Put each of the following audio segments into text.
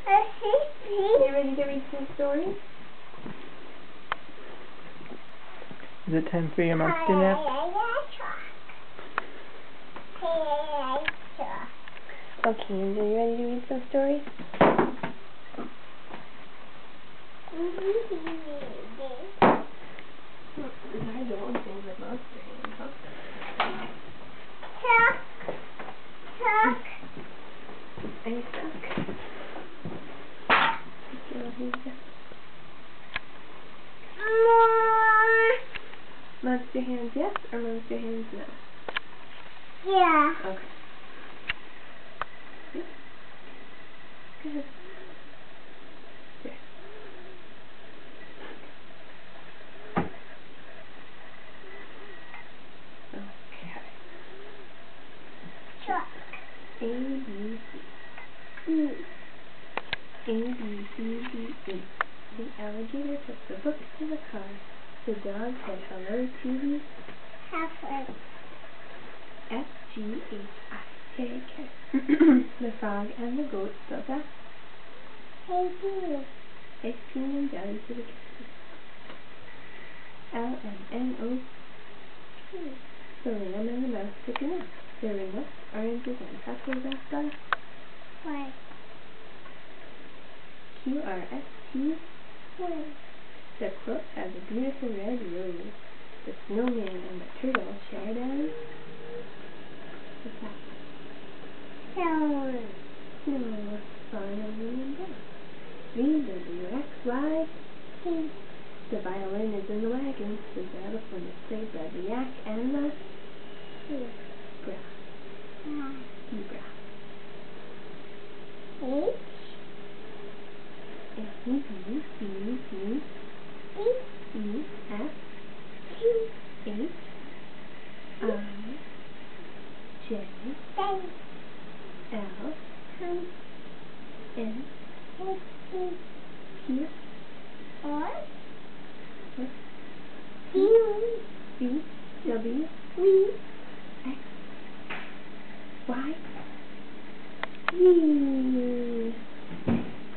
Are you ready to read some stories? Is it time for your monster nap? Okay, are you ready to read some stories? I don't think with monster hands, huh? Are you stuck? Monster hands yes or monster hands no? Yeah. Okay. Go ahead. There. Okay. Truck. A, B, C. E. A, B, C, D, E. The alligator took the book to the car. The dog said hello to the Halfway. F, G, H, I, J, K. The frog and the goat built a Hey, ice cream and jelly for the kids. L, M, N, O, P. The lamb and the mouse took a nap. There were nuts, oranges, and pretzels at the Why? Q, R, S, T. Why? The quilt has a beautiful red rose. The snowman and the turtle shared an... What's that? Stone. No, falling on the umbrella. V, W, X, Y. T. The violin is in the wagon. The xylophone is played by the yak and the... Bra. Zebra. H. A, B, C, D, E, F, Q. H, I, J, L. L, M. N, H. T. Q, R. S, Q. V, W, V. X, Y, Z.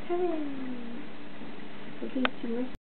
Hooray! Okay, 2 more.